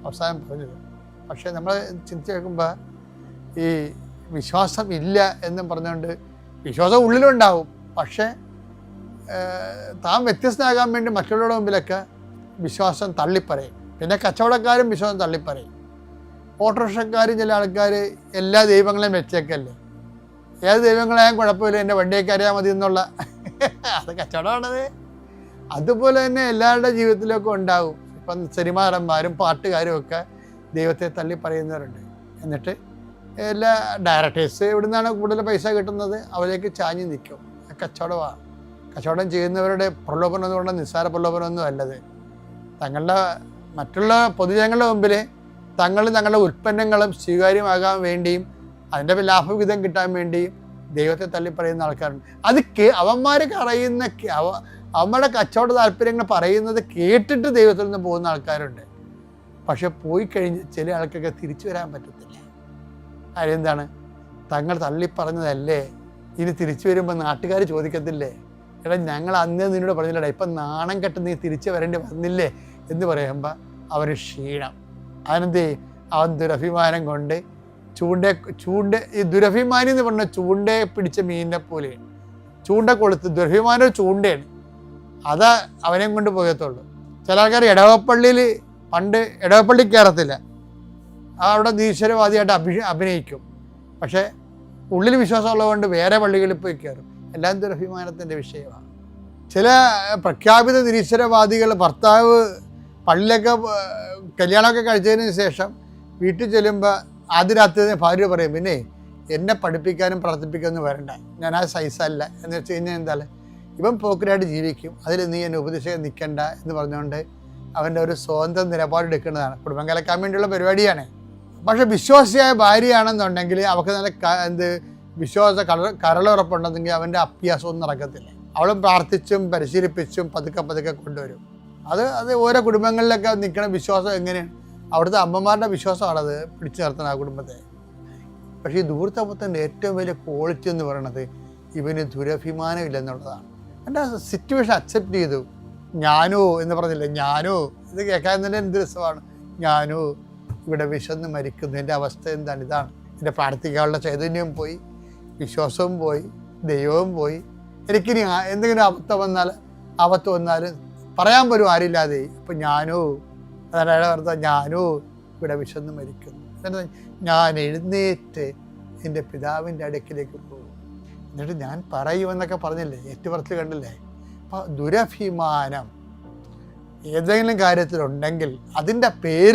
അവസാനം പറഞ്ഞത്. പക്ഷേ നമ്മൾ ചിന്തിച്ച് നോക്കുമ്പോൾ ഈ വിശ്വാസം ഇല്ല എന്നും പറഞ്ഞുകൊണ്ട് വിശ്വാസം ഉള്ളിലുണ്ടാവും, പക്ഷേ താൻ വ്യത്യസ്തനാകാൻ വേണ്ടി മറ്റുള്ളവരുടെ മുമ്പിലൊക്കെ വിശ്വാസം തള്ളിപ്പറയും. പിന്നെ കച്ചവടക്കാരും വിശ്വാസം തള്ളിപ്പറയും. ഓട്ടോറിക്ഷക്കാരും ചില ആൾക്കാർ എല്ലാ ദൈവങ്ങളെയും വെച്ചേക്കല്ലേ, ഏത് ദൈവങ്ങളായാലും കുഴപ്പമില്ല, എൻ്റെ വണ്ടിയൊക്കെ അറിയാൻ മതി എന്നുള്ള അത് കച്ചവടമാണത്. അതുപോലെ തന്നെ എല്ലാവരുടെ ജീവിതത്തിലൊക്കെ ഉണ്ടാവും. ഇപ്പം സിനിമാടന്മാരും പാട്ടുകാരും ഒക്കെ ദൈവത്തെ തള്ളി പറയുന്നവരുണ്ട്. എന്നിട്ട് എല്ലാ ഡയറക്ടേഴ്സ് എവിടെ നിന്നാണ് കൂടുതൽ പൈസ കിട്ടുന്നത് അവരേക്ക് ചാഞ്ഞ് നിൽക്കും. കച്ചവടമാണ്. കച്ചവടം ചെയ്യുന്നവരുടെ പ്രലോഭനം എന്നുകൊണ്ട് നിസ്സാര പ്രലോഭനമൊന്നും അല്ലത്. തങ്ങളുടെ മറ്റുള്ള പൊതുജനങ്ങളുടെ മുമ്പിൽ തങ്ങളുടെ ഉൽപ്പന്നങ്ങളും സ്വീകാര്യമാകാൻ വേണ്ടിയും അതിൻ്റെ ലാഭവിഹിതം കിട്ടാൻ വേണ്ടിയും ദൈവത്തെ തള്ളിപ്പറയുന്ന ആൾക്കാരുണ്ട്. അത് അവന്മാർ പറയുന്ന അവന്മാരുടെ കച്ചവട താല്പര്യങ്ങൾ പറയുന്നത് കേട്ടിട്ട് ദൈവത്തിൽ നിന്ന് പോകുന്ന ആൾക്കാരുണ്ട്. പക്ഷെ പോയി കഴിഞ്ഞ് ചില ആൾക്കൊക്കെ തിരിച്ചു വരാൻ പറ്റത്തില്ല. കാര്യം എന്താണ്? തങ്ങൾ തള്ളിപ്പറഞ്ഞതല്ലേ ഇനി തിരിച്ചു വരുമ്പോൾ നാട്ടുകാർ ചോദിക്കത്തില്ലേ, എടാ ഞങ്ങൾ അന്നേ നിന്നോട് പറഞ്ഞില്ലടാ, ഇപ്പം നാണം കെട്ട് നീ തിരിച്ചു വരേണ്ടി വന്നില്ലേ എന്ന് പറയുമ്പോൾ അവർ ക്ഷീണം. അതിനെന്ത് അവൻ ദുരഭിമാനം കൊണ്ട് ചൂണ്ട ഈ ദുരഭിമാനി എന്ന് പറഞ്ഞ ചൂണ്ടയെ പിടിച്ച മീനിനെ പോലെയാണ്. ചൂണ്ട കൊളുത്ത് ദുരഭിമാനം ചൂണ്ടയാണ്, അതാ അവനെയും കൊണ്ട് പോകത്തുള്ളൂ. ചില ആൾക്കാർ ഇടവപ്പള്ളിയിൽ പണ്ട് ഇടവപ്പള്ളി കയറത്തില്ല, അവിടെ നിരീശ്വരവാദിയായിട്ട് അഭിനയിക്കും. പക്ഷേ ഉള്ളിൽ വിശ്വാസമുള്ളതുകൊണ്ട് വേറെ പള്ളികളിൽ പോയി കയറും. എല്ലാം ദുരഭിമാനത്തിൻ്റെ വിഷയമാണ്. ചില പ്രഖ്യാപിത നിരീശ്വരവാദികൾ ഭർത്താവ് പള്ളിയിലൊക്കെ കല്യാണമൊക്കെ കഴിച്ചതിന് ശേഷം വീട്ടിൽ ചെല്ലുമ്പോൾ ആദ്യ രാത്രി ഭാര്യ പറയും, പിന്നെ എന്നെ പഠിപ്പിക്കാനും പ്രാർത്ഥിപ്പിക്കാനും വരണ്ട, ഞാൻ ആ സൈസല്ല എന്ന് വെച്ച് കഴിഞ്ഞാൽ എന്താണ് ഇവൻ പോക്കരായിട്ട് ജീവിക്കും, അതിൽ നീ എന്നെ ഉപദേശിക്കാൻ നിൽക്കണ്ട എന്ന് പറഞ്ഞുകൊണ്ട് അവൻ്റെ ഒരു സ്വന്തം നിലപാടെടുക്കുന്നതാണ്. കുടുംബം കലക്കാൻ വേണ്ടിയുള്ള പരിപാടിയാണ്. പക്ഷെ വിശ്വാസിയായ ഭാര്യയാണെന്നുണ്ടെങ്കിൽ അവൾക്ക് നല്ല വിശ്വാസ കരളുറപ്പുണ്ടെങ്കിൽ അവൻ്റെ അഭ്യാസമൊന്നും നടക്കത്തില്ല. അവളും പ്രാർത്ഥിച്ചും പരിശീലിപ്പിച്ചും പതുക്കെ കൊണ്ടുവരും. അത് ഓരോ കുടുംബങ്ങളിലൊക്കെ നിൽക്കുന്ന വിശ്വാസം എങ്ങനെയാണ്? അവിടുത്തെ അമ്മമാരുടെ വിശ്വാസമാണത് പിടിച്ചു നിർത്തുന്നത് ആ കുടുംബത്തെ. പക്ഷേ ഈ ധൂർത്തപുത്രൻ്റെ ഏറ്റവും വലിയ ക്വാളിറ്റി എന്ന് പറയുന്നത് ഇവന് ദുരഭിമാനം ഇല്ലെന്നുള്ളതാണ്. എൻ്റെ സിറ്റുവേഷൻ അക്സെപ്റ്റ് ചെയ്തു. ഞാനോ എന്ന് പറഞ്ഞില്ലേ, ഞാനോ ഇത് കേൾക്കാൻ തന്നെ എന്ത് രസമാണ്. ഞാനോ ഇവിടെ വിശന്ന് മരിക്കുന്നു, എൻ്റെ അവസ്ഥ എന്താണ്? ഇതാണ് എൻ്റെ പ്രാർത്ഥിക്കാനുള്ള ചൈതന്യവും പോയി, വിശ്വാസവും പോയി, ദൈവവും പോയി. എനിക്കിനി എന്തെങ്കിലും ആപത്ത് വന്നാൽ പറയാൻ പോലും ആരില്ലാതെ അപ്പം ഞാനോ അതാണ് ഞാനോ ഇവിടെ വിശന്ന് മരിക്കുന്നു. ഞാൻ എഴുന്നേറ്റ് എൻ്റെ പിതാവിൻ്റെ അടുക്കിലേക്ക് പോകും, എന്നിട്ട് ഞാൻ പറയുമെന്നൊക്കെ പറഞ്ഞില്ലേ, ഏറ്റുപറച്ചിൽ കണ്ടില്ലേ. അപ്പോൾ ദുരഭിമാനം ഏതെങ്കിലും കാര്യത്തിലുണ്ടെങ്കിൽ അതിൻ്റെ പേര്